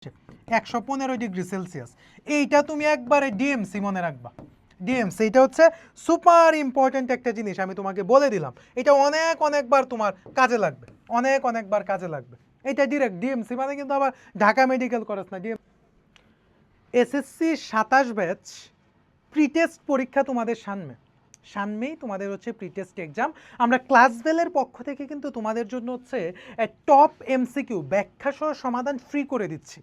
115 degree Celsius. এইটা তুমি একবারে ডিএমসি মনে রাখবা। ডিএমসি এটা হচ্ছে সুপার ইম্পর্টেন্ট একটা জিনিস, আমি তোমাকে বলে দিলাম। এটা অনেকবার তোমার কাজে লাগবে, অনেকবার কাজে লাগবে। এটা ডিরেক্ট ডিএমসি মানে কিন্তু আবার ঢাকা মেডিকেল কলেজ না, এসএসসি 27 ব্যাচ প্রিটেস্ট পরীক্ষা তোমাদের সামনেই তোমাদের হচ্ছে প্রিটেস্ট এক্সাম। আমরা ক্লাসবেলের পক্ষ থেকে কিন্তু তোমাদের জন্য হচ্ছে টপ এমসিকিউ ব্যাখ্যা সহ সমাধান ফ্রি করে দিচ্ছি।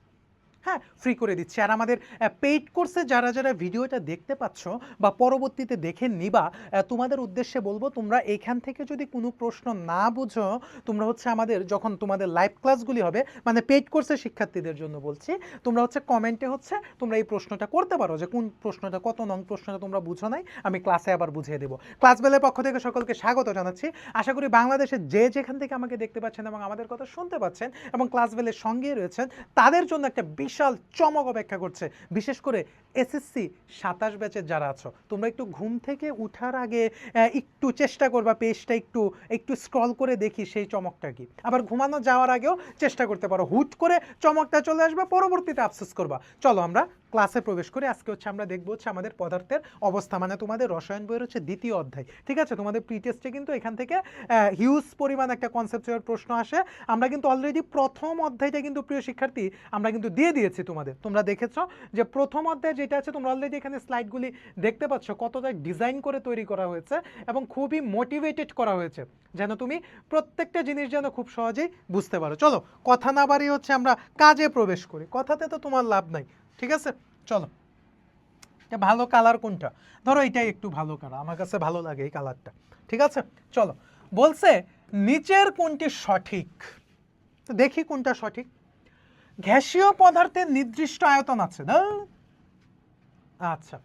হ্যাঁ, ফ্রি করে দিচ্ছি। আর আমাদের পেইড কোর্সে যারা ভিডিওটা দেখতে পাচ্ছ বা পরবর্তীতে দেখে নিবা, তোমাদের উদ্দেশ্যে বলবো, তোমরা এইখান থেকে যদি কোনো প্রশ্ন না বুঝো, তোমরা হচ্ছে আমাদের যখন তোমাদের লাইভ ক্লাসগুলি হবে, মানে পেইড কোর্সের শিক্ষার্থীদের জন্য বলছি, তোমরা হচ্ছে কমেন্টে হচ্ছে তোমরা এই প্রশ্নটা করতে পারো যে কোন প্রশ্নটা, কত নং প্রশ্নটা তোমরা বুঝো নাই, আমি ক্লাসে আবার বুঝিয়ে দেবো। ক্লাস বেলের পক্ষ থেকে সকলকে স্বাগত জানাচ্ছি। আশা করি বাংলাদেশের যেখান থেকে আমাকে দেখতে পাচ্ছেন এবং আমাদের কথা শুনতে পাচ্ছেন এবং ক্লাস বেলের সঙ্গেই রয়েছেন, তাদের জন্য একটা বিশাল চমক অপেক্ষা করছে। বিশেষ করে এসএসসি 27 ব্যাচের যারা আছো, তোমরা একটু ঘুম থেকে উঠার আগে একটু চেষ্টা করবা পেজটা একটু স্ক্রল করে দেখি সেই চমকটা কি। আবার ঘুমানো যাওয়ার আগেও চেষ্টা করতে পারো, হুট করে চমকটা চলে আসবে, পরবর্তীতে আফসোস করবা। চলো আমরা ক্লাসে প্রবেশ করি। আজকে হচ্ছে আমরা দেখবো হচ্ছে আমাদের পদার্থের অবস্থা, মানে তোমাদের রসায়ন বইয়ের হচ্ছে দ্বিতীয় অধ্যায়। ঠিক আছে, তোমাদের প্রি টেস্টে কিন্তু এখান থেকে হিউজ পরিমাণ একটা কনসেপচুয়াল প্রশ্ন আসে। আমরা কিন্তু অলরেডি প্রথম অধ্যায়টা কিন্তু প্রিয় শিক্ষার্থী আমরা কিন্তু দিয়ে দিয়েছি তোমাদের। তোমরা দেখেছো যে প্রথম অধ্যায় যেটা আছে, তোমরা অলরেডি এখানে স্লাইডগুলি দেখতে পাচ্ছ কতটা ডিজাইন করে তৈরি করা হয়েছে এবং খুবই মোটিভেটেড করা হয়েছে যেন তুমি প্রত্যেকটা জিনিস যেন খুব সহজেই বুঝতে পারো। চলো কথা না বাড়িয়ে হচ্ছে আমরা কাজে প্রবেশ করি, কথাতে তো তোমার লাভ নাই। ঠিক আছে, চলো। এটা ভালো কালার কোনটা? ধরো এটাই একটু ভালো কালার, আমার কাছে ভালো লাগে এই কালারটা। ঠিক আছে, চলো। বলছে নিচের কোনটি সঠিক, তো দেখি কোনটা সঠিক। গ্যাসীয় পদার্থের নির্দিষ্ট আয়তন আছে না? আচ্ছা,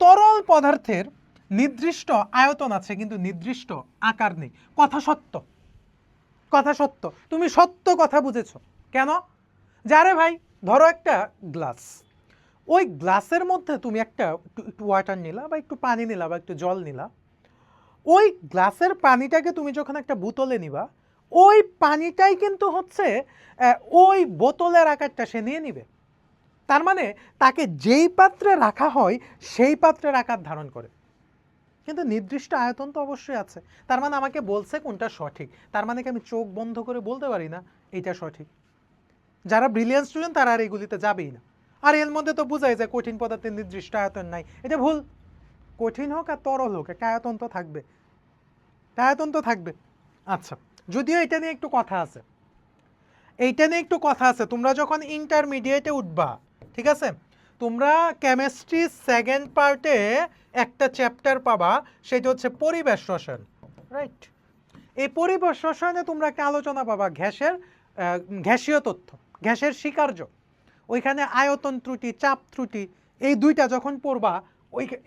তরল পদার্থের নির্দিষ্ট আয়তন আছে কিন্তু নির্দিষ্ট আকার নেই। কথা সত্য, কথা সত্য। তুমি সত্য কথা বুঝেছো। কেন? যারে ভাই, ধরো একটা গ্লাস, ওই গ্লাসের মধ্যে তুমি একটু ওয়াটার নিলা বা একটু পানি নিলা বা একটু জল নিলা, ওই গ্লাসের পানিটাকে তুমি যখন একটা বোতলে নিবা, ওই পানিটাই কিন্তু হচ্ছে ওই বোতলের আকারটা সে নিয়ে নিবে। তার মানে তাকে যেই পাত্রে রাখা হয় সেই পাত্রের আকার ধারণ করে, কিন্তু নির্দিষ্ট আয়তন তো অবশ্যই আছে। তার মানে আমাকে বলছে কোনটা সঠিক, তার মানে কি আমি চোখ বন্ধ করে বলতে পারি না এটা সঠিক? যারা ব্রিলিয়ান্ট স্টুডেন্ট তারা আর এগুলিতে যাবেই না। আর এর মধ্যে তো বোঝাই যায় কঠিন পদার্থের নির্দিষ্ট আয়তন নাই, এটা ভুল। কঠিন হোক আর তরল হোক, একটা আয়তন তো থাকবে, আয়তন তো থাকবে। আচ্ছা, যদিও এটা নিয়ে একটু কথা আছে, এইটা নিয়ে একটু কথা আছে। তোমরা যখন ইন্টারমিডিয়েটে উঠবা, ঠিক আছে, তোমরা কেমিস্ট্রি সেকেন্ড পার্টে একটা চ্যাপ্টার পাবা, সেটা হচ্ছে পরিবেশ রসায়ন, রাইট? এই পরিবেশ রসায়নে তোমরা একটা আলোচনা পাবা গ্যাসীয় তথ্য, গ্যাসের স্বীকার্য। ওইখানে আয়তন ত্রুটি, চাপ ত্রুটি, এই দুইটা যখন পড়বা,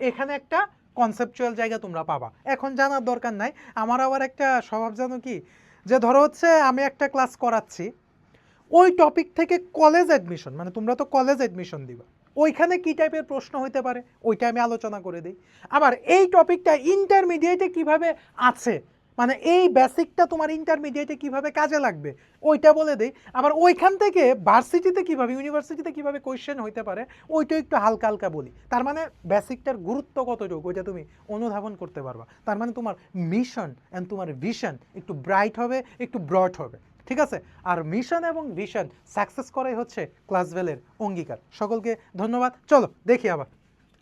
এখানে একটা কনসেপচুয়াল জায়গা তোমরা পাবা। এখন জানার দরকার নাই। আমার আবার একটা স্বভাব জানো কি, যে ধরো হচ্ছে আমি একটা ক্লাস করাচ্ছি, ওই টপিক থেকে কলেজ অ্যাডমিশন, মানে তোমরা তো কলেজ অ্যাডমিশন দিবা, ওইখানে কি টাইপের প্রশ্ন হইতে পারে ওইটা আমি আলোচনা করে দিই। আবার এই টপিকটা ইন্টারমিডিয়েটে কিভাবে আছে, মানে এই বেসিকটা তোমার ইন্টারমিডিয়েটে কিভাবে কাজে লাগবে ওইটা বলে দেই। আবার ওইখান থেকে ভার্সিটিতে কিভাবে, ইউনিভার্সিটিতে কিভাবে কোয়েশ্চেন হইতে পারে ওইটা একটু হালকা হালকা বলি। তার মানে বেসিকটার গুরুত্ব কতটুকু ওইটা তুমি অনুধাবন করতে পারবা। তার মানে তোমার মিশন অ্যান্ড তোমার ভিশন একটু ব্রাইট হবে, একটু ব্রড হবে। ঠিক আছে, আর মিশন এবং ভিশন সাকসেস করাই হচ্ছে ক্লাসবেলের অঙ্গীকার। সকলকে ধন্যবাদ। চলো দেখি আবার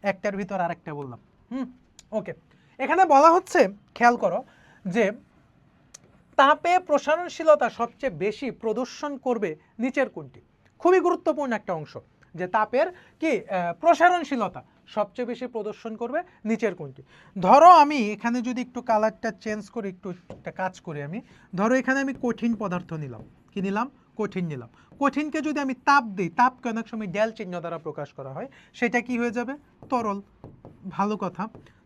একটার ভিতর আরেকটা বললাম। ওকে, এখানে বলা হচ্ছে, খেয়াল করো, যে তাপে প্রসারণশীলতা সবচেয়ে বেশি প্রদর্শন করবে নিচের কোনটি? খুবই গুরুত্বপূর্ণ একটা অংশ, যে তাপের কি প্রসারণশীলতা সবচেয়ে বেশি প্রদর্শন করবে নিচের কোনটি। ধরো আমি এখানে যদি একটু কালারটা চেঞ্জ করে একটু একটা কাজ করি, আমি ধরো এখানে আমি কঠিন পদার্থ নিলাম, কি নিলাম? কঠিন নিলাম। কঠিনকে যদি আমি তাপ দিই, তাপকে অনেক সময় ডেল চিহ্ন দ্বারা প্রকাশ করা হয়, সেটা কি হয়ে যাবে? তরল। ভালো কথা।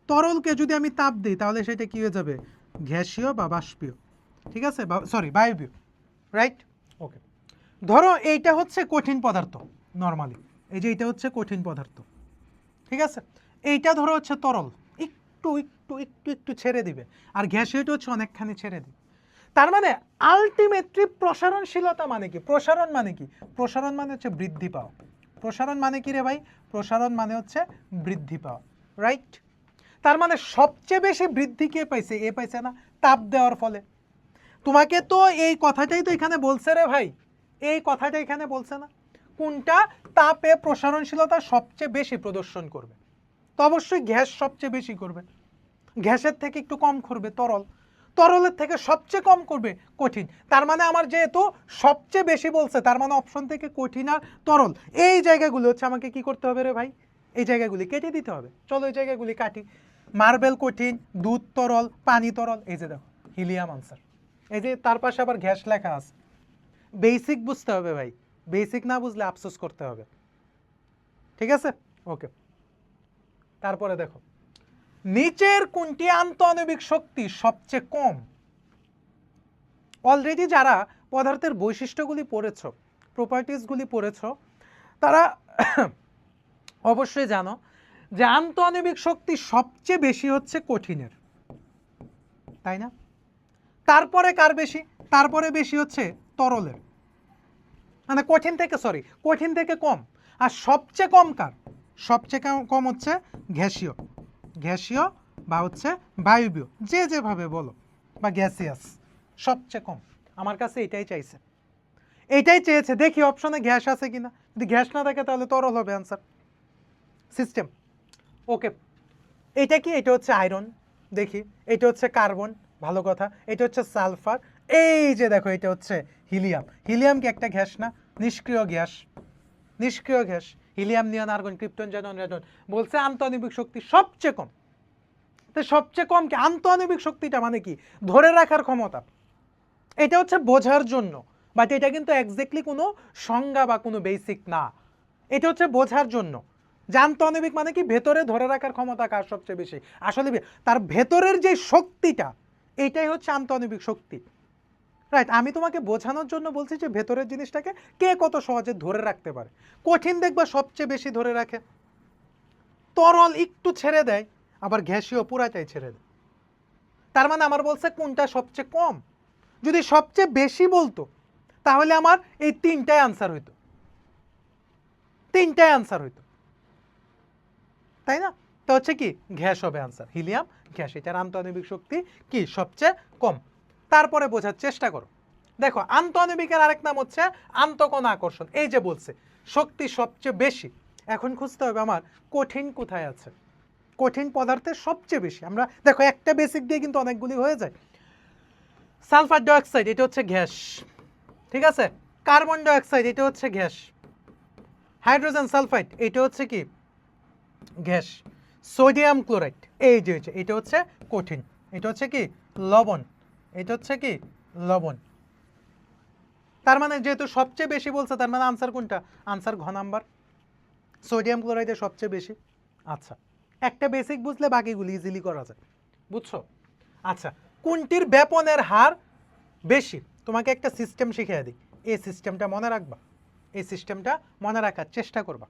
তরলকে যদি আমি তাপ দিই তাহলে সেটা কি হয়ে যাবে? গ্যাসীয় বা বাষ্পীয়। ঠিক আছে, সরি, বায়বীয়, রাইট? ওকে, ধরো এইটা হচ্ছে কঠিন পদার্থ নর্মালি, এই যে এটা হচ্ছে কঠিন পদার্থ, ঠিক আছে। এইটা ধরো হচ্ছে তরল, একটু একটু একটু একটু ছেড়ে দিবে, আর গ্যাসীয়টা হচ্ছে অনেকখানি ছেড়ে দিবে। তার মানে আলটিমেটলি প্রসারণশীলতা মানে কি? প্রসারণ মানে কি? প্রসারণ মানে হচ্ছে বৃদ্ধি পাওয়া। প্রসারণ মানে কি রে ভাই? প্রসারণ মানে হচ্ছে বৃদ্ধি পাওয়া, রাইট? তার মানে সবচেয়ে বেশি বৃদ্ধি কে পাইছে? এ পাইছে না, তাপ দেওয়ার ফলে। তোমাকে তো এই কথাটাই তো এখানে বলছে রে ভাই, এই কথাটা এখানে বলছে না? কোনটা তাপে প্রসারণশীলতা সবচেয়ে বেশি প্রদর্শন করবে? তো অবশ্যই গ্যাস সবচেয়ে বেশি করবে। গ্যাসের থেকে একটু কম করবে তরল, তরলের থেকে সবচেয়ে কম করবে কঠিন। তার মানে আমার যেহেতু সবচেয়ে বেশি বলছে, তার মানে অপশন থেকে কঠিন আর তরল এই জায়গাগুলো হচ্ছে আমাকে কি করতে হবে রে ভাই? এই জায়গাগুলি কেটে দিতে হবে। চলো এই জায়গাগুলি কাটি। মার্বেল কঠিন, দুধ তরল, পানি তরল, এই যে দেখো হিলিয়াম আনসার। এই যে তার পাশে আবার গ্যাস লেখা আছে। বেসিক বুঝতে হবে ভাই, বেসিক না বুঝলে আফসোস করতে হবে, ঠিক আছে? ওকে, তারপরে দেখো নিচের কোনটি আন্তঃআণবিক শক্তি সবচেয়ে কম? অলরেডি যারা পদার্থের বৈশিষ্ট্যগুলি পড়েছ, প্রপার্টিসগুলি পড়েছ, তারা অবশ্যই জানো যে আন্তঃআণবিক শক্তি সবচেয়ে বেশি হচ্ছে কঠিনের, তাই না? তারপরে কার বেশি? তারপরে বেশি হচ্ছে তরলের, মানে কঠিন থেকে, সরি কঠিন থেকে কম। আর সবচেয়ে কম কার? সবচেয়ে কম হচ্ছে গ্যাসীয়, গ্যাসীয় বা হচ্ছে বায়বীয়, যে যেভাবে বলো, বা গ্যাসিয়াস, সবচেয়ে কম। আমার কাছে এটাই চাইছে, এইটাই চেয়েছে। দেখি অপশনে গ্যাস আছে কিনা, যদি গ্যাস না থাকে তাহলে তরল হবে অ্যান্সার। সিস্টেম ওকে। এটা কি? এটা হচ্ছে আয়রন, দেখি। এটা হচ্ছে কার্বন, ভালো কথা। এটা হচ্ছে সালফার, এই যে দেখো এটা হচ্ছে হিলিয়াম। হিলিয়াম কি একটা গ্যাস না? নিষ্ক্রিয় গ্যাস, নিষ্ক্রিয় গ্যাস। হিলিয়াম, নিয়ন, আর্গন, ক্রিপ্টন, জ্যানন, রেডন। বলছে আন্তঃআণবিক শক্তি সবচেয়ে কম। তো সবচেয়ে কম কি? আন্তঃআণবিক শক্তিটা মানে কি? ধরে রাখার ক্ষমতা। এটা হচ্ছে বোঝার জন্য, বাট এটা কিন্তু এক্স্যাক্টলি কোনো সংজ্ঞা বা কোনো বেসিক না। এটা হচ্ছে বোঝার জন্য। আন্তঃআণবিক মানে কি? ভেতরে ধরে রাখার ক্ষমতা কার সবচেয়ে বেশি? আসলে তার ভেতরের যে শক্তিটা, এইটাই হচ্ছে আন্তঃআণবিক শক্তি, রাইট? আমি তোমাকে বোঝানোর জন্য বলছি যে ভেতরের জিনিসটাকে কে কত সহজে ধরে রাখতে পারে। কঠিন দেখবা সবচেয়ে বেশি ধরে রাখে, তরল একটু ছেড়ে দেয়, আবার গ্যাসীয় পুরাটাই ছেড়ে দেয়। তার মানে আমার বলছে কোনটা সবচেয়ে কম। যদি সবচেয়ে বেশি বলতো তাহলে আমার এই তিনটাই আনসার হইতো, তিনটাই আনসার হইতো, তাই না? তো হচ্ছে কি গ্যাস হবে আনসার, হিলিয়াম গ্যাস। এটার আন্তঃআণবিক শক্তি কি? সবচেয়ে কম। তারপরে বোঝার চেষ্টা করো। দেখো আন্তঃআণবিকের আরেক নাম হচ্ছে আন্তঃকণ আকর্ষণ। এই যে বলছে শক্তি সবচেয়ে বেশি, এখন খুঁজতে হবে আমার কঠিন কোথায় আছে। কঠিন পদার্থের সবচেয়ে বেশি আমরা দেখো একটা বেসিক দিয়ে কিন্তু অনেকগুলি হয়ে যায়। সালফার ডাইঅক্সাইড, এটা হচ্ছে গ্যাস, ঠিক আছে? কার্বন ডাইঅক্সাইড, এটা হচ্ছে গ্যাস। হাইড্রোজেন সালফাইড, এটা হচ্ছে কি? গ্যাস। সোডিয়াম ক্লোরাইড, এই যে এটা হচ্ছে কঠিন, এটা হচ্ছে কি? লবণ, এটা হচ্ছে কি? লবণ। তার মানে যেহেতু সবচেয়ে বেশি বলছে, তার মানে আনসার কোনটা? আনসার ঘ নাম্বার, সোডিয়াম ক্লোরাইডের সবচেয়ে বেশি। আচ্ছা, একটা বেসিক বুঝলে বাকিগুলি ইজিলি করা যায়, বুঝছো? আচ্ছা, কোনটির ব্যাপনের হার বেশি? তোমাকে একটা সিস্টেম শিখিয়ে দিই, এই সিস্টেমটা মনে রাখবা, এই সিস্টেমটা মনে রাখার চেষ্টা করবা।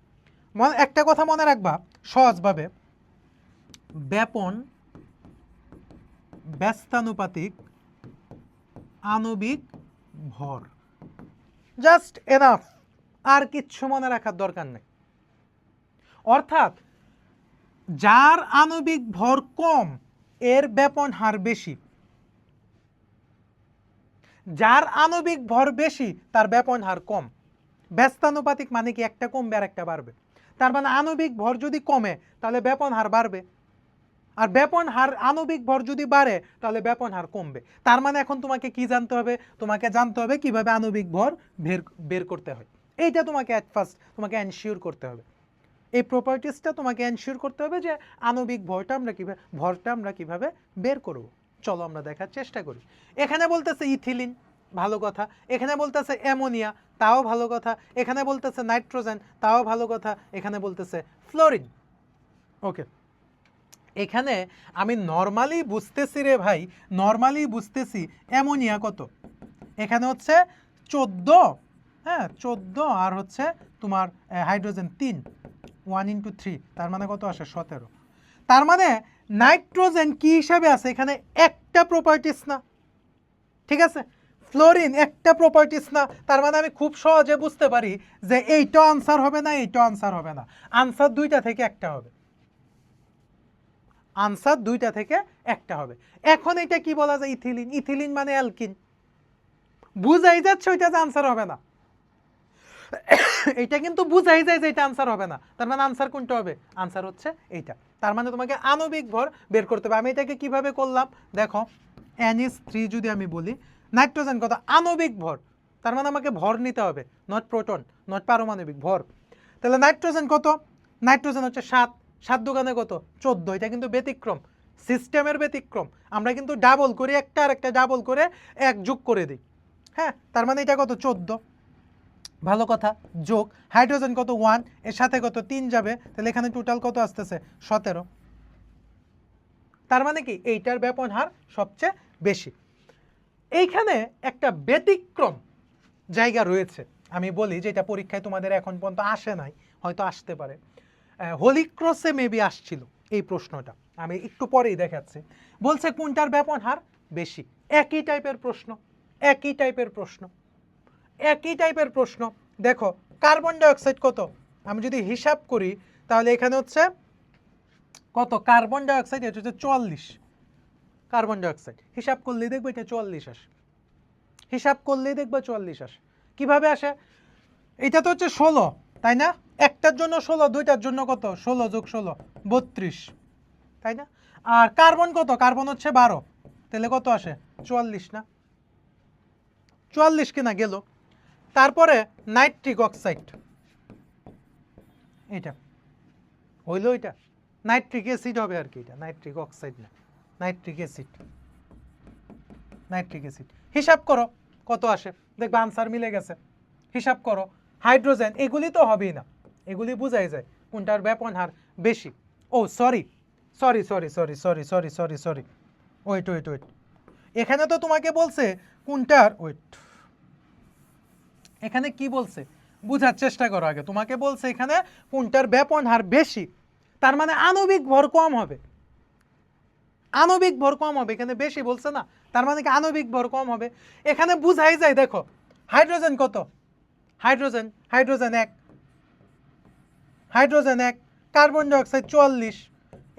একটা কথা মনে রাখবা সহজভাবে, ব্যাপন ব্যস্তানুপাতিক আণবিক ভর, জাস্ট এনাফ, আর কিচ্ছু মনে রাখার দরকার নেই। অর্থাৎ যার আণবিক ভর কম এর ব্যাপন হার বেশি, যার আণবিক ভর বেশি তার ব্যাপন হার কম। ব্যস্তানুপাতিক মানে কি? একটা কমবে আর একটা বাড়বে। তার মানে আণবিক ভর যদি কমে তাহলে ব্যাপন হার বাড়বে, আর ব্যাপন হার আণবিক ভর যদি বাড়ে তাহলে ব্যাপন হার কমবে। তার মানে এখন তোমাকে কি জানতে হবে? তোমাকে জানতে হবে কিভাবে আণবিক ভর বের করতে হয়। এইটা তোমাকে অ্যাট ফার্স্ট তোমাকে এনশিওর করতে হবে, এই প্রপার্টিসটা তোমাকে এনশিওর করতে হবে যে আণবিক ভরটা আমরা কিভাবে বের করব। চলো আমরা দেখার চেষ্টা করি। এখানে বলতেছে ইথিলিন, ভালো কথা। এখানে বলতেছে অ্যামোনিয়া, তাও ভালো কথা। এখানে বলতেছে নাইট্রোজেন, তাও ভালো কথা। এখানে বলতেছে ফ্লোরিন। ওকে, এখানে আমি নর্মালি বুঝতেছি রে ভাই, নর্মালি বুঝতেছি অ্যামোনিয়া কত, এখানে হচ্ছে 14, হ্যাঁ 14, আর হচ্ছে তোমার হাইড্রোজেন 3, 1 × 3, তার মানে কত আসে? 17। তার মানে নাইট্রোজেন কি হিসাবে আছে? এখানে একটা প্রপার্টিস না, ঠিক আছে, ফ্লোরিন একটা প্রপার্টিস না, তার মানে আমি খুব সহজে বুঝতে পারি যে এইটা আনসার হবে না, এইটা আনসার হবে না, আনসার দুইটা থেকে একটা হবে, আনসার দুইটা থেকে একটা হবে। এখন এটা কি বলা যায়, ইথিলিন, ইথিলিন মানে অ্যালকিন, বুঝাই যাচ্ছে ওইটা যে আনসার হবে না, এটা কিন্তু বুঝাই যায় যে এটা আনসার হবে না, তার মানে আনসার কোনটা হবে, আনসার হচ্ছে এইটা। তার মানে তোমাকে আণবিক ভর বের করতে হবে। আমি এটাকে কিভাবে করলাম দেখো, NH3 যদি আমি বলি, নাইট্রোজেন কত, আণবিক ভর, তার মানে আমাকে ভর নিতে হবে, নট প্রোটন, নট পারমাণবিক ভর। তাহলে নাইট্রোজেন কত, নাইট্রোজেন হচ্ছে 7, 7 দোকানে কত 14, এটা কিন্তু ব্যতিক্রম, সিস্টেমের ব্যতিক্রম। আমরা কিন্তু ডাবল করি, একটা আর একটা ডাবল করে এক যোগ করে দিই, হ্যাঁ, তার মানে এটা কত 14, ভালো কথা, যোগ। হাইড্রোজেন কত 1, এর সাথে কত 3 যাবে, তাহলে এখানে টোটাল কত আসতেছে 17। তার মানে কি এইটার ব্যবহার সবচেয়ে বেশি। এইখানে একটা ব্যতিক্রম জায়গা রয়েছে, আমি বলি যেটা পরীক্ষায় তোমাদের এখন পর্যন্ত আসে নাই, হয়তো আসতে পারে, হোলি ক্রসে মেবি আসছিল এই প্রশ্নটা, আমি একটু পরেই দেখাচ্ছি। বলছে কোনটার ব্যবহার বেশি, একই টাইপের প্রশ্ন, একই টাইপের প্রশ্ন, একই টাইপের প্রশ্ন। দেখো কার্বন ডাইঅক্সাইড কত, আমি যদি হিসাব করি তাহলে এখানে হচ্ছে কত, কার্বন ডাইঅক্সাইড এটা হচ্ছে 44, কার্বন ডাইঅক্সাইড হিসাব করলেই দেখবে এটা 44 আসে, হিসাব করলেই দেখবে 44 আসে। কিভাবে আসে, এটা তো হচ্ছে 16, তাই না, একটার জন্য 16, দুইটার জন্য কত 16 যোগ 16 32, তাই না, আর কার্বন কত, কার্বন হচ্ছে 12, তাহলে কত আসে 44 না, 44 কিনা গেল। তারপরে নাইট্রিক অক্সাইড, এটা হইল, এটা নাইট্রিক অ্যাসিড হবে আর কি, এটা নাইট্রিক অক্সাইড না, নাইট্রিক অ্যাসিড, নাইট্রিক অ্যাসিড। হিসাব করো কত আসে, দেখবে আনসার মিলে গেছে, হিসাব করো। হাইড্রোজেন, এগুলি তো হবেই না, এগুলি বুঝাই যায় কোনটার ব্যবহার বেশি। ও sorry sorry sorry sorry sorry sorry sorry sorry, wait wait wait, এখানে তো তোমাকে বলছে কোনটার, ওয়েট, এখানে কি বলছে বুঝার চেষ্টা করো আগে, তোমাকে বলছে এখানে কোনটার ব্যবহার বেশি, তার মানে আণবিক ভর কম হবে, আণবিক ভর কম হবে, এখানে বেশি বলছে না, তার মানে কি আণবিক ভর কম হবে। এখানে বুঝাই যায়, দেখো হাইড্রোজেন কত, hydrogen, hydrogen 1, hydrogen 1, carbon dioxide 44,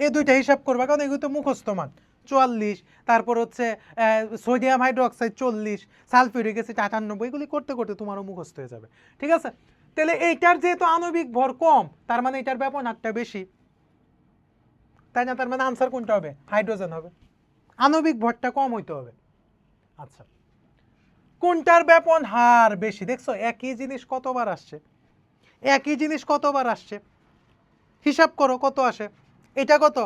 এই দুইটা হিসাব করবা কারণ এগুলো তো মুখস্থ মান, 44, তারপর হচ্ছে সোডিয়াম হাইড্রোক্সাইড 40, সালফিউরিক অ্যাসিড 98, এগুলি করতে করতে তোমারও মুখস্থ হয়ে যাবে, ঠিক আছে। তাহলে এইটার যেহেতু আণবিক ভর কম, তার মানে এটার ব্যবহারটা বেশি, তাই না, তার মানে আনসার কোনটা হবে, হাইড্রোজেন হবে, আণবিক ভরটা কম হইতে হবে। আচ্ছা, কোনটার ব্যবহার বেশি, দেখছো একই জিনিস কতবার আসছে, একই জিনিস কতবার আসছে, হিসাব করো কত আসে। এটা কত,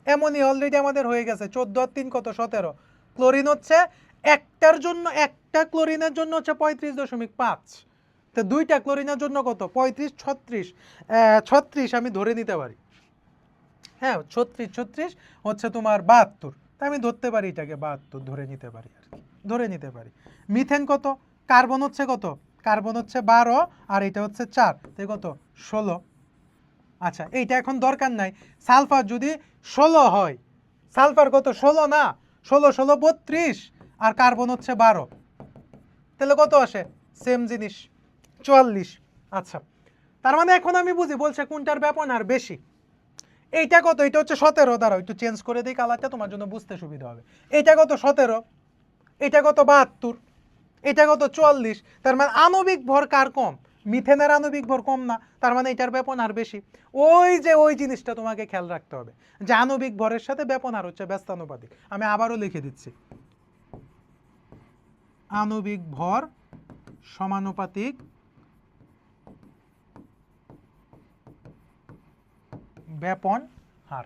অ্যামোনিয়া অলরেডি আমাদের হয়ে গেছে 14 আর 3 কত 17, ক্লোরিন হচ্ছে একটার জন্য, একটা ক্লোরিনের জন্য হচ্ছে 35.5, তো দুইটা ক্লোরিনের জন্য কত 35, 36, 36 আমি ধরে নিতে পারি, হ্যাঁ 36, 36 হচ্ছে তোমার 72, তাই আমি ধরতে পারি এটাকে 72 ধরে নিতে পারি আর কি, ধরে নিতে পারি। মিথেন কত, কার্বন হচ্ছে কত, কার্বন হচ্ছে 12 আর এটা হচ্ছে 4, তাই কত 16। আচ্ছা এইটা এখন দরকার নাই, সালফার যদি 16 হয়, সালফার কত 16 না, 16 16 32, আর কার্বন হচ্ছে 12, তাহলে কত আসে সেম জিনিস 44। আচ্ছা, তার মানে এখন আমি বুঝি বলছে কোনটার ব্যবহার বেশি। এইটা কত, এটা হচ্ছে 17, দ্বারা একটু চেঞ্জ করে দিই কালারটা তোমার জন্য বুঝতে সুবিধা হবে। এটা কত 17, এটা কত 72, এটা কত 44, তার মানে আণবিক ভর কার কম, মিথেনের আণবিক ভর কম না, তার মানে এটার ব্যবহার বেশি। ওই যে ওই জিনিসটা তোমাকে খেয়াল রাখতে হবে যে আণবিক ভরের সাথে ব্যবহার হচ্ছে ব্যস্তানুপাতিক। আমি আবারও লিখে দিচ্ছি, আণবিক ভর সমানুপাতিক ব্যবহার,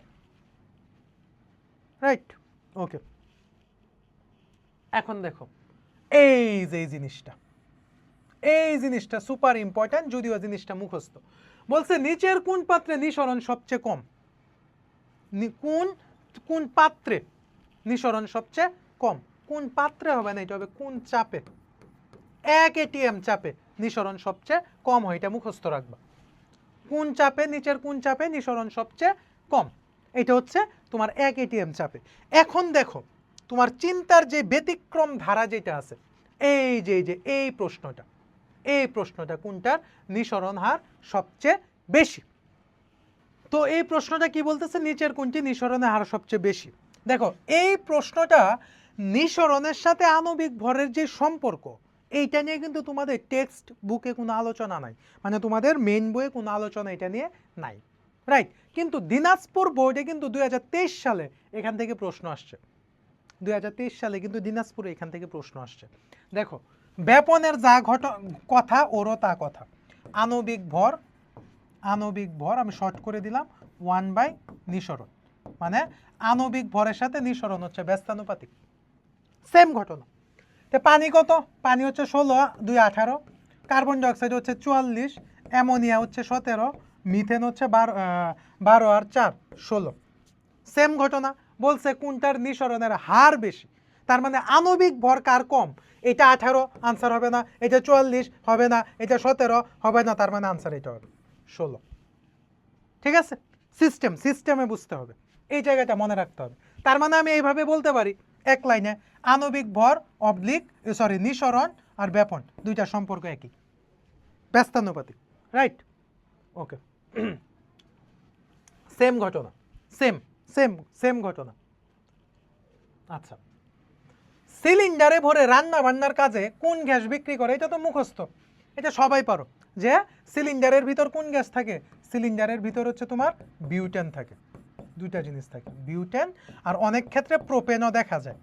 রাইট, ওকে। এখন দেখো এই যে এই জিনিসটা, এই জিনিসটা সুপার ইম্পর্ট্যান্ট, যদিও জিনিসটা মুখস্থ। বলছে নিচের কোন পাত্রে নিঃসরণ সবচেয়ে কম, কোন কোন পাত্রে নিঃসরণ সবচেয়ে কম, কোন পাত্রে হবে না, এটা হবে কোন চাপে, 1 ATM চাপে নিঃসরণ সবচেয়ে কম হয়, এটা মুখস্থ রাখবা, কোন চাপে, নিচের কোন চাপে নিঃসরণ সবচেয়ে কম, এটা হচ্ছে তোমার 1 ATM চাপে। এখন দেখো তোমার চিন্তার যে ব্যতিক্রম ধারা যেটা আছে, এই যে এই প্রশ্নটা কোনটার নিঃসরণ হার সবচেয়ে বেশি। তো এই প্রশ্নটা কি বলতেছে, নিচের কোনটি নিঃসরণের হার সবচেয়ে বেশি। দেখো এই প্রশ্নটা নিঃসরণের সাথে আণবিক ভরের যে সম্পর্ক, এইটা নিয়ে কিন্তু তোমাদের টেক্সট বুকে কোনো আলোচনা নাই, মানে তোমাদের মেইন বইয়ে কোনো আলোচনা এটা নিয়ে নাই, রাইট। কিন্তু দিনাজপুর বোর্ডে কিন্তু 2023 সালে এখান থেকে প্রশ্ন আসছে, 2023 সালে কিন্তু দিনাজপুরে এখান থেকে প্রশ্ন আসছে। দেখো ব্যাপনের যা কথা ওরও তা কথা, আণবিক ভর আমি শর্ট করে দিলাম 1 নিঃসরণ, মানে আণবিক ভরের সাথে নিঃসরণ হচ্ছে ব্যস্তানুপাতিক, সেম ঘটনা। তো পানি কত, পানি হচ্ছে 16, 2 18, কার্বন ডাইঅক্সাইড হচ্ছে 44, অ্যামোনিয়া হচ্ছে 17, মিথেন হচ্ছে 12 আর 4 16, সেম ঘটনা। বলছে কোনটার নিঃসরণের হার বেশি, তার মানে আণবিক ভর কার কম, এটা 18 আনসার হবে না, এটা 44 হবে না, এটা 17 হবে না, তার মানে আনসার এটা হবে 16। ঠিক আছে, সিস্টেমে বুঝতে হবে, এই জায়গাটা মনে রাখতে হবে। তার মানে আমি এইভাবে বলতে পারি এক লাইনে, আণবিক ভর নিঃসরণ আর ব্যাপন দুইটা সম্পর্ক একই, ব্যস্তানুপাতিক, রাইট। ওকে, সেম ঘটনা, সেম ঘটনা। আচ্ছা, সিলিন্ডারে ভরে রান্না বান্নার কাজে কোন গ্যাস বিক্রি করে, এটা তো মুখস্থ, এটা সবাই পারো, যে সিলিন্ডারের ভিতর কোন গ্যাস থাকে, সিলিন্ডারের ভিতর হচ্ছে তোমার বিউটেন থাকে, দুইটা জিনিস থাকে, বিউটেন আর অনেক ক্ষেত্রে প্রোপেনও দেখা যায়,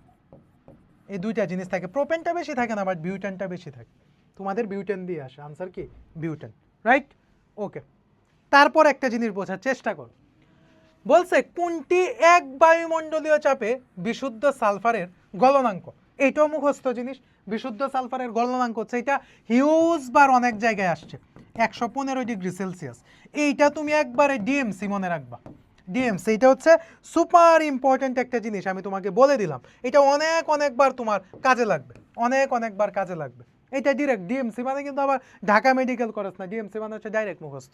এই দুইটা জিনিস থাকে, প্রোপেনটা বেশি থাকে না, বাট বিউটেনটা বেশি থাকে, তোমাদের বিউটেন দিয়ে আসে, আনসার কি বিউটেন, রাইট। ওকে, তারপর একটা জিনিস বোঝার চেষ্টা করো, বলছে কোনটি এক বায়ুমণ্ডলীয় চাপে বিশুদ্ধ সালফারের গলনাঙ্ক, এইটাও মুখস্থ জিনিস, বিশুদ্ধ সালফারের গলনাঙ্ক হচ্ছে, এটা হিউজ বার অনেক জায়গায় আসছে 115 ডিগ্রি সেলসিয়াস, এইটা তুমি একবারে ডিএমসি মনে রাখবা, ডিএমসি এটা হচ্ছে সুপার ইম্পর্টেন্ট একটা জিনিস, আমি তোমাকে বলে দিলাম, এটা অনেকবার তোমার কাজে লাগবে, অনেকবার কাজে লাগবে, এটা ডিরেক্ট ডিএমসি মানে কিন্তু আবার ঢাকা মেডিকেল কলেজ না, ডিএমসি মানে হচ্ছে ডাইরেক্ট মুখস্থ,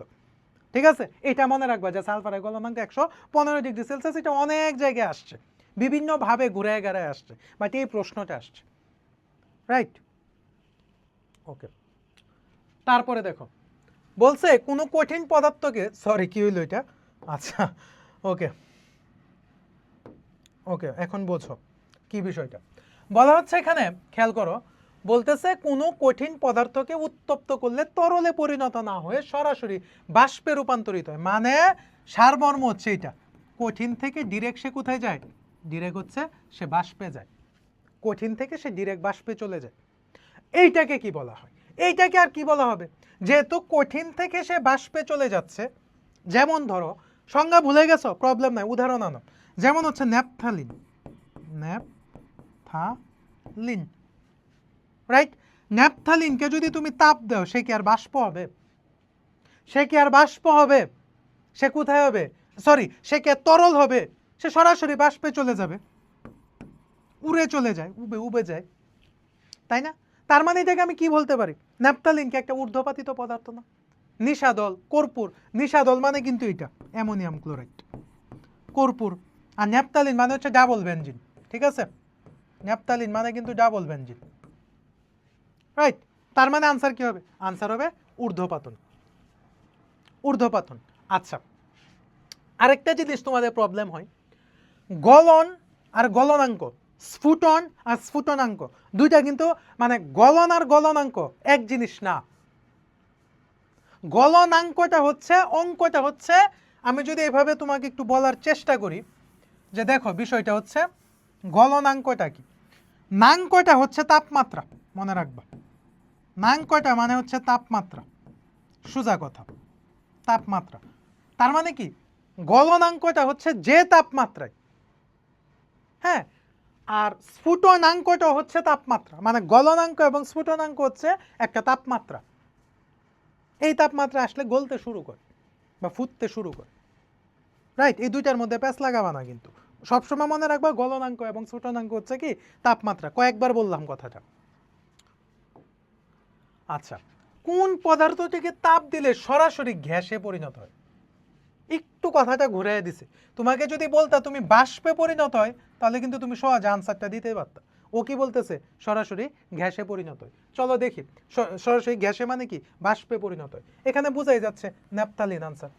ঠিক আছে। এটা মনে রাখবা যে সালফারের গলনাঙ্ক 115 ডিগ্রি সেলসিয়াস, এটা অনেক জায়গায় আসছে, বিভিন্নভাবে ঘুরে গেড়ায় আসছে, বাট এই প্রশ্নটা আসছে, রাইট। ওকে, তারপরে দেখো বলছে কোনো কঠিন পদার্থকে, সরি কি হইলো এটা, আচ্ছা ওকে এখন বোঝো কি বিষয়টা বলা হচ্ছে এখানে, খেয়াল করো, বলতেছে কোনো কঠিন পদার্থকে উত্তপ্ত করলে তরলে পরিণত না হয়ে সরাসরি বাষ্পে রূপান্তরিত হয়, মানে সারমর্ম হচ্ছে এটা, কঠিন থেকে ডিরেক্ট সে কোথায় যায়, ডিরেক্ট হচ্ছে সে বাষ্পে যায়, কঠিন থেকে সে ডিরেক্ট বাষ্পে চলে যায়, এইটাকে কি বলা হয়, এইটাকে আর কি বলা হবে, যেহেতু কঠিন থেকে সে বাষ্পে চলে যাচ্ছে, যেমন ধরো সংজ্ঞা ভুলে গেছো, প্রবলেম নাই, উদাহরণ আনো, যেমন হচ্ছে ন্যাপথালিন, রাইট। ন্যাপথালিনকে যদি তুমি তাপ দাও, সে কি আর বাষ্প হবে, সে কোথায় হবে, সরি সে কি আর তরল হবে, সে সরাসরি বাষ্পে চলে যাবে, উড়ে চলে যায়, উবে যায়, তাই না। তার মানে এটাকে আমি কি বলতে পারি, ন্যাপথালিনকে একটা ঊর্ধ্বপাতিত পদার্থ না, নিশাদল, কর্পূর, নিশাদল মানে কিন্তু এটা অ্যামোনিয়াম ক্লোরাইড, কর্পূর, আর ন্যাপথালিন মানে হচ্ছে ডাবল বেনজিন, ঠিক আছে, ন্যাপথালিন মানে কিন্তু ডাবল বেনজিন, রাইট। তার মানে আনসার কি হবে, আনসার হবে ঊর্ধ্বপাতন। আচ্ছা, আরেকটা জিনিস তোমাদের প্রবলেম হয়, গলন আর গলনাঙ্ক, স্ফুটন আর স্ফুটনাঙ্ক, দুইটা কিন্তু মানে গলন আর গলনাঙ্ক এক জিনিস না, গলনাঙ্কটা হচ্ছে, অঙ্কটা হচ্ছে, আমি যদি এভাবে তোমাকে একটু বলার চেষ্টা করি, যে দেখো বিষয়টা হচ্ছে গলনাঙ্কটা কি, নাঙ্কটা হচ্ছে তাপমাত্রা, মনে রাখবা, নাঙ্কটা মানে হচ্ছে তাপমাত্রা, সোজা কথা, তাপমাত্রা, তার মানে কি গলনাঙ্কটা হচ্ছে যে তাপমাত্রায়, হ্যাঁ, আর স্ফুটনাঙ্কটা হচ্ছে তাপমাত্রা, মানে গলনাঙ্ক এবং স্ফুটনাঙ্ক হচ্ছে একটা তাপমাত্রা, এই তাপমাত্রা আসলে গলতে শুরু করে বা ফুটতে শুরু করে, রাইট। এই দুইটার মধ্যে প্যাঁচ লাগাবা না, কিন্তু সবসময় মনে রাখবা গলনাঙ্ক এবং স্ফুটনাঙ্ক হচ্ছে কি তাপমাত্রা, কয়েকবার বললাম কথাটা। আচ্ছা, কোন পদার্থটিকে তাপ দিলে সরাসরি গ্যাসে পরিণত হয়, একটু কথাটা ঘুরিয়ে দিছে। তোমাকে যদি বলতা তুমি বাষ্পে পরিণত হয়, তাহলে কিন্তু তুমি সহজে আনসারটা দিতেই পারতা। ও কি বলতেছে? সরাসরি গ্যাসে পরিণত হয়। চলো দেখি, সরাসরি গ্যাসে মানে কি? বাষ্পে পরিণত হয়। এখানে বোঝাই যাচ্ছে ন্যাপথালিন আনসার।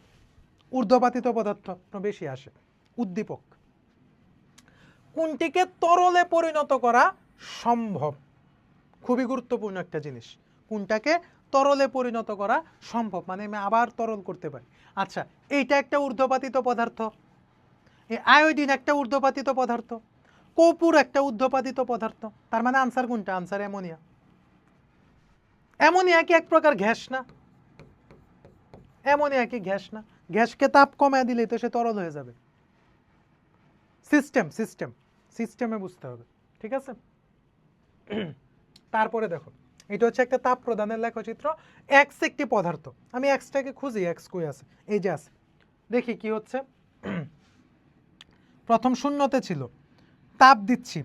ঊর্ধ্বপাতিত পদার্থ বেশি আসে। উদ্দীপক, কোনটিকে তরলে পরিণত করা সম্ভব? খুবই গুরুত্বপূর্ণ একটা জিনিস। কোনটাকে তরলে পরিণত করা সম্ভব, মানে আমি আবার তরল করতে পারি। আচ্ছা, এইটা একটা ঊর্ধ্বপাতিত পদার্থ, এই আয়োডিন একটা ঊর্ধ্বপাতিত পদার্থ, কর্পূর একটা ঊর্ধ্বপাতিত পদার্থ। তার মানে আনসার কোনটা? Answer ammonia. অ্যামোনিয়া কি এক প্রকার গ্যাস না? অ্যামোনিয়া কি গ্যাস না? গ্যাসকে তাপ কমায় দিলেই তো সে তরল হয়ে যাবে। সিস্টেম সিস্টেম সিস্টেমে বুঝতে হবে, ঠিক আছে? তারপরে দেখো, এটা হচ্ছে একটা তাপ প্রদানের লেখচিত্র। এক্স একটি পদার্থ, আমি এক্সটাকে খুঁজি, এক্স কই আছে? এই যে আছে, দেখি কি হচ্ছে। প্রথম শূন্যতে ছিল, তাপ দিচ্ছি,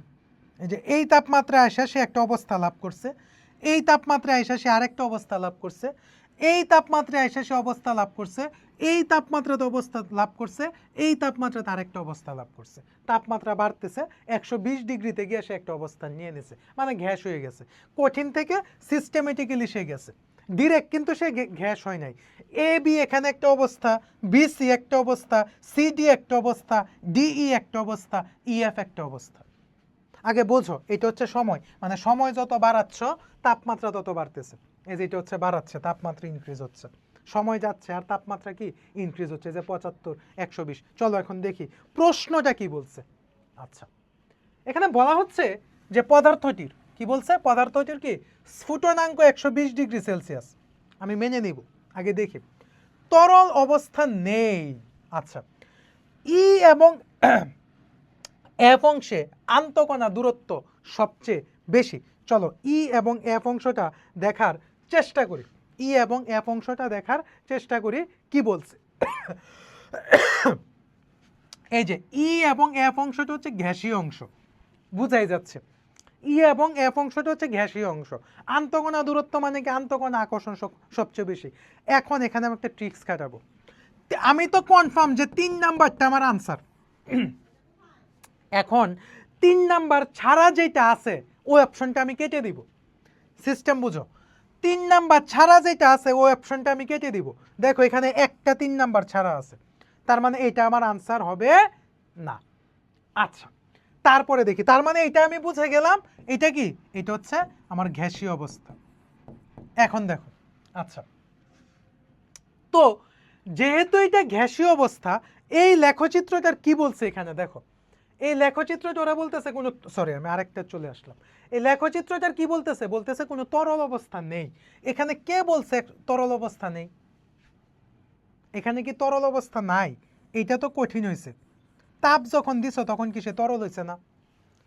এই যে এই তাপমাত্রা আসা সে একটা অবস্থা লাভ করছে, এই তাপমাত্রা আসা সে আরেকটা অবস্থা লাভ করছে, এই তাপমাত্রা এসে সে অবস্থা লাভ করছে, এই তাপমাত্রাতে অবস্থা লাভ করছে, এই তাপমাত্রাতে আরেকটা অবস্থা লাভ করছে। তাপমাত্রা বাড়তেছে, 120 ডিগ্রিতে গিয়ে সে একটা অবস্থান নিয়ে নিছে, মানে গ্যাস হয়ে গেছে। কঠিন থেকে সিস্টেমেটিক্যালি সে গেছে, ডিরেক্ট কিন্তু সে গ্যাস হয় নাই। এ বি এখানে একটা অবস্থা, বি সি একটা অবস্থা, সি ডি একটা অবস্থা, ডিই একটা অবস্থা, ইএফ একটা অবস্থা। আগে বোঝো, এটা হচ্ছে সময়, মানে সময় যত বাড়াচ্ছ তাপমাত্রা তত বাড়তেছে। এই যে এটা হচ্ছে বাড়াচ্ছে, তাপমাত্রা ইনক্রিজ হচ্ছে, সময় যাচ্ছে আর তাপমাত্রা কি ইনক্রিজ হচ্ছে, যে 75, 120। চলো এখন দেখি প্রশ্নটা কি বলছে। আচ্ছা, এখানে বলা হচ্ছে যে পদার্থটির কি বলছে? পদার্থটির কি স্ফুটনাঙ্ক 120 ডিগ্রি সেলসিয়াস। আমি মেনে নিব, আগে দেখি। তরল অবস্থা নেই। আচ্ছা, ই এবং এফ অংশে আন্তঃকণা দূরত্ব সবচেয়ে বেশি। চলো ই এবং এফ অংশটা দেখার চেষ্টা করি, ই এবং এফ অংশটা দেখার চেষ্টা করি কি বলছে। এই যে ই এবং এফ অংশটা হচ্ছে গ্যাসীয় অংশ, বুঝাই যাচ্ছে। ই এবং এফ অংশটা হচ্ছে গ্যাসীয় অংশ। আন্তঃকণা দূরত্ব মানে কি? আন্তঃকণা আকর্ষণ সবচেয়ে বেশি। এখন এখানে আমি একটা ট্রিক্স খাটাবো। আমি তো কনফার্ম যে 3 নাম্বারটা আমার আনসার। এখন 3 নাম্বার ছাড়া যেটা আছে ওই অপশনটা আমি কেটে দিব। সিস্টেম বুঝো, 3 নাম্বার ছাড়া যেটা আছে ওই অপশনটা আমি কেটে দিব। দেখো এখানে একটা 3 নাম্বার ছাড়া আছে, তার মানে এটা আমার আনসার হবে না। আচ্ছা, তারপরে দেখি, তার মানে এটা আমি বুঝে গেলাম এটা কি? এটা হচ্ছে আমার গ্যাসীয় অবস্থা। এখন দেখো, আচ্ছা, তো যেহেতু এটা গ্যাসীয় অবস্থা, এই লেখচিত্রটার কি বলছে এখানে দেখো। এই লেখচিত্রটা ওরা বলতেছে কোনো, সরি আমি আরেকটা চলে আসলাম। এই লেখচিত্রটার কি বলতেছে? বলতেছে কোনো তরল অবস্থা নেই। এখানে কে বলছে তরল অবস্থা নেই? এখানে কি তরল অবস্থা নাই? এটা তো কঠিন হয়েছে। তাপ যখন দিছো তখন কি সে তরল হয়েছে না?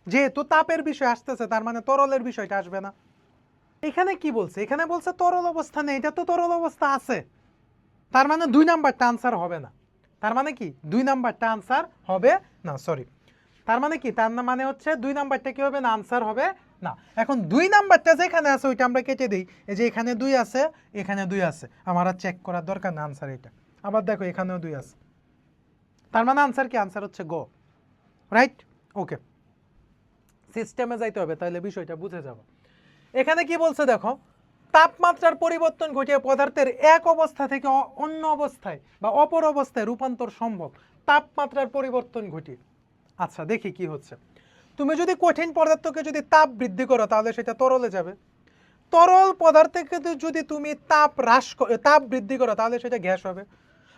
যেহেতু তাপের বিষয় আসতেছে, তার মানে তরলের বিষয়টা আসবে না। এখানে কি বলছে? এখানে বলছে তরল অবস্থা নেই, এটা তো তরল অবস্থা আছে। তার মানে 2 নাম্বারটা আনসার হবে না। তার মানে কি 2 নাম্বারটা আনসার হবে না, সরি। তার মানে কি? তার মানে হচ্ছে 2 নাম্বারটা কি হবে না? আনসার হবে না। এখন 2 নাম্বারটা যেখানে আছে ওইটা আমরা কেটে দিই। এই যে এখানে 2 আছে, এখানে 2 আছে, আমার আর চেক করার দরকার না আনসার এটা। আবার দেখো এখানেও 2 আছে, তার মানে আনসার কি? আনসার হচ্ছে গো, রাইট? ওকে, সিস্টেমে যাইতে হবে, তাহলে বিষয়টা বুঝে যাব। এখানে কি বলছে দেখো, তাপমাত্রার পরিবর্তন ঘটিয়ে পদার্থের এক অবস্থা থেকে অন্য অবস্থায় বা অপর অবস্থায় রূপান্তর সম্ভব তাপমাত্রার পরিবর্তন ঘটিয়ে। আচ্ছা দেখি কি হচ্ছে। তুমি যদি কঠিন পদার্থকে যদি তাপ বৃদ্ধি করো তাহলে সেটা তরলে যাবে। তরল পদার্থকে যদি তুমি তাপ বৃদ্ধি করো তাহলে সেটা গ্যাস হবে।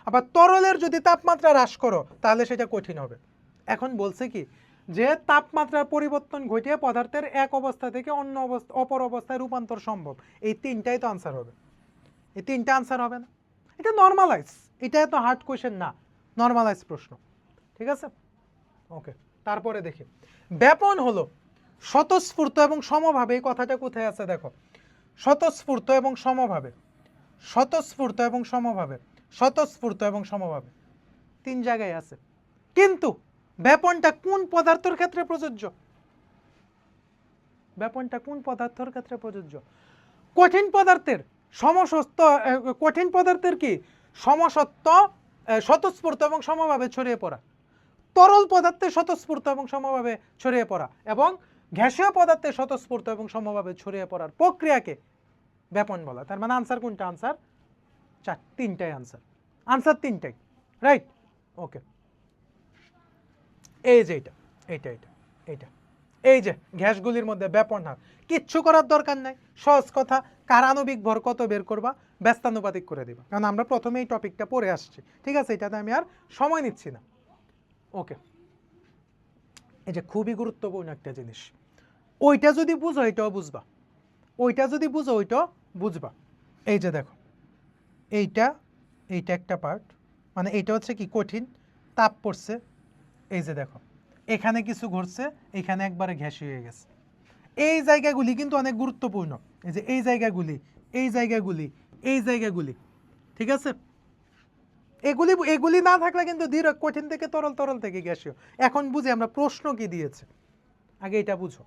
আবার তরলের যদি তাপমাত্রা হ্রাস করো তাহলে সেটা কঠিন হবে। এখন বলছে কি, যে তাপমাত্রার পরিবর্তন ঘটিয়ে পদার্থের এক অবস্থা থেকে অন্য অপর অবস্থায় রূপান্তর সম্ভব। এই তিনটাই তো আনসার হবে, এই তিনটা আনসার হবে না। এটা নর্মালাইজ, এটা এত হার্ড কোয়েশ্চেন না, নর্মালাইজ প্রশ্ন, ঠিক আছে? ওকে, তারপরে দেখি ব্যাপন হলো স্বতঃস্ফূর্ত এবং সমভাবে। এই কথাটা কোথায় আছে দেখো, স্বতঃস্ফূর্ত এবং সমভাবে, স্বতঃস্ফূর্ত এবং সমভাবে, স্বতঃস্ফূর্ত এবং সমভাবে 3 জায়গায় আছে। কিন্তু ব্যাপনটা কোন পদার্থের ক্ষেত্রে প্রযোজ্য? ব্যাপনটা কোন পদার্থের ক্ষেত্রে প্রযোজ্য? কঠিন পদার্থের সমসত্ব, কঠিন পদার্থের কি সমসত্ব স্বতঃস্ফূর্ত এবং সমভাবে ছড়িয়ে পড়া। তরল পদার্থে স্বতঃস্ফূর্ত এবং সমভাবে ছড়িয়ে পড়া এবং গ্যাসীয় পদার্থে স্বতঃস্ফূর্ত এবং সমভাবে ছড়িয়ে পড়ার প্রক্রিয়াকে ব্যাপন বলা। তার মানে আনসার কোনটা? আনসার তিনটাই আনসার। আনসার তিনটাই, রাইট? ওকে, এই যে এটা এইটা এইটা এইটা এই যে গ্যাসগুলির মধ্যে ব্যাপন হার, কিচ্ছু করার দরকার নাই, সহজ কথা। কার আণবিক ভর কত বের করবা? ব্যস্তানুপাতিক করে দিবা, কারণ আমরা প্রথমে এই টপিকটা পড়ে আসছি, ঠিক আছে? এটাতে আমি আর সময় নিচ্ছি না। ওকে, এই যে খুবই গুরুত্বপূর্ণ একটা জিনিস, ওইটা যদি বুঝো এটাও বুঝবা, ওইটা যদি বুঝো ওইটাও বুঝবা। এই যে দেখো এইটা এইটা একটা পার্ট, মানে এইটা হচ্ছে কি কঠিন, তাপ পড়ছে, এই যে দেখো এখানে কিছু ঘটছে, এখানে একবারে ঘ্যাসি হয়ে গেছে। এই জায়গাগুলি কিন্তু অনেক গুরুত্বপূর্ণ, এই যে এই জায়গাগুলি, এই জায়গাগুলি, এই জায়গাগুলি, ঠিক আছে? এগুলি এগুলি না থাকলে কিন্তু ধীরে কঠিন থেকে তরল, তরল থেকে গ্যাসীয়। এখন বুঝি আমরা প্রশ্ন কি দিয়েছে, আগে এটা বুঝো।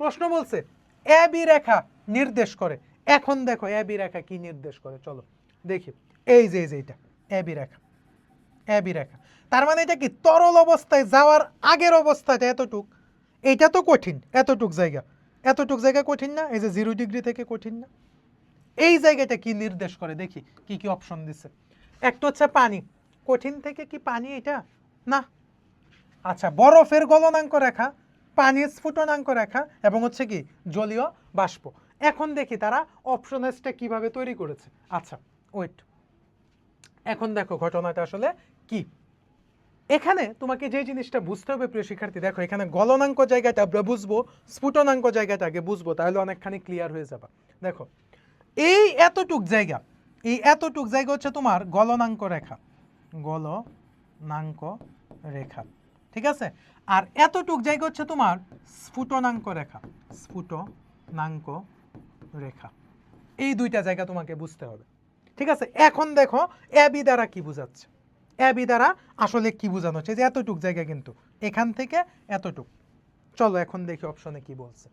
প্রশ্ন বলছে এ বি রেখা নির্দেশ করে, এখন দেখো এ বি রেখা কি নির্দেশ করে, চলো দেখি। এই যে এটা A B Rekha, A B রেখা, তার মানে এটা কি তরল অবস্থায় যাওয়ার আগের অবস্থাটা এতটুক, এইটা তো কঠিন, এতটুক জায়গা কঠিন না? এই যে 0 ডিগ্রি থেকে কঠিন না? এই জায়গাটা কি নির্দেশ করে দেখি, কি কি অপশন দিছে। একটা হচ্ছে পানি, কঠিন থেকে কি পানি এটা না? আচ্ছা, বরফের গলনাঙ্ক রেখা, পানির স্ফুটনাঙ্ক রেখা এবং হচ্ছে কি জলীয় বাষ্প। এখন দেখি তারা অপশন এসটা কিভাবে তৈরি করেছে। আচ্ছা ওয়েট, এখন দেখো ঘটনাটা আসলে কি। এখানে তোমাকে যে জিনিসটা বুঝতে হবে প্রিয় শিক্ষার্থী, দেখো এখানে গলনাঙ্ক জায়গাটা আমরা বুঝবো, স্ফুটনাঙ্ক জায়গাটা আগে বুঝবো, তাহলে অনেকখানি ক্লিয়ার হয়ে যাবে। দেখো এই এতটুক জায়গা, এই এতটুক জায়গা হচ্ছে তোমার গলনাঙ্ক রেখা, গলনাঙ্ক রেখা, ঠিক আছে? আর এতটুক জায়গা হচ্ছে তোমার স্ফুটনাঙ্ক রেখা, স্ফুটনাঙ্ক রেখা। এই দুইটা জায়গা তোমাকে বুঝতে হবে, ঠিক আছে? এখন দেখো এ বি দ্বারা কি বোঝাচ্ছে, এ বি দ্বারা আসলে কি বোঝানো হচ্ছে, যে এতটুক জায়গা কিন্তু এখান থেকে এতটুক। চলো এখন দেখি অপশনে কি বলছে।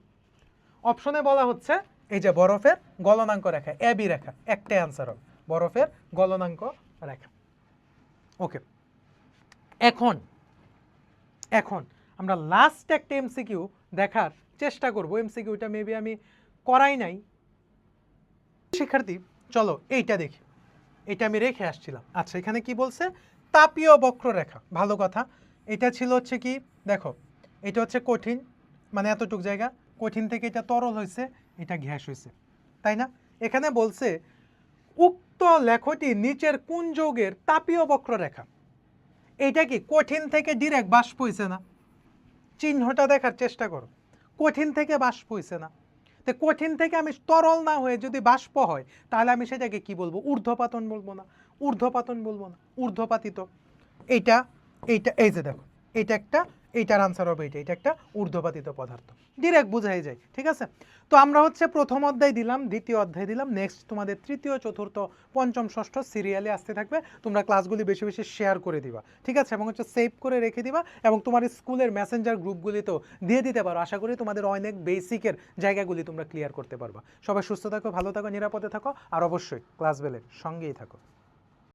অপশনে বলা হচ্ছে এই যে বরফের গলনাঙ্ক রেখা, এ বি রেখা, একটাই আনসার হবে বরফের গলনাঙ্ক রেখা। ওকে, এখন এখন আমরা লাস্ট একটা এমসিকিউ দেখার চেষ্টা করব। এমসিকিউটা মেবি আমি করাই নাই। শিক্ষার্থী চলো এইটা দেখি, এটা আমি রেখে আসছিলাম। আচ্ছা এখানে কি বলছে? তাপীয় বক্ররেখা, ভালো কথা। এটা ছিল হচ্ছে কি, দেখো এটা হচ্ছে কঠিন, মানে এতটুক জায়গা, কঠিন থেকে এটা তরল হয়েছে, এটা গ্যাস হয়েছে, তাই না? এখানে বলছে উক্ত লেখটি নিচের কোন যৌগের তাপীয় বক্ররেখা। এটা কি কঠিন থেকে ডিরেক্ট বাষ্প হইছে না? চিহ্নটা দেখার চেষ্টা করো, কঠিন থেকে বাষ্প হইছে না? তো কঠিন থেকে আমি তরল না হয়ে যদি বাষ্প হয়, তাহলে আমি সেটাকে কি বলবো? ঊর্ধ্বপাতন বলবো না? ঊর্ধ্বপাতন বলবো না, ঊর্ধ্বপাতিত। এইটা এইটা এই যে দেখো এটা একটা, এইটার আনসার হবে এটা, এটা একটা ঊর্ধ্বপাতিত পদার্থ, ডিরেক্ট বোঝাই যায়, ঠিক আছে? তো আমরা হচ্ছে প্রথম অধ্যায় দিলাম, দ্বিতীয় অধ্যায় দিলাম, নেক্সট তোমাদের তৃতীয়, চতুর্থ, পঞ্চম, ষষ্ঠ সিরিয়ালে আসতে থাকবে। তোমরা ক্লাসগুলি বেশি বেশি শেয়ার করে দিবা, ঠিক আছে? এবং হচ্ছে সেভ করে রেখে দিবা এবং তোমার স্কুলের মেসেঞ্জার গ্রুপগুলিতেও দিয়ে দিতে পারো। আশা করি তোমাদের অনেক বেসিকের জায়গাগুলি তোমরা ক্লিয়ার করতে পারবা। সবাই সুস্থ থাকো, ভালো থাকো, নিরাপদে থাকো, আর অবশ্যই ক্লাস বেলের সঙ্গেই থাকো।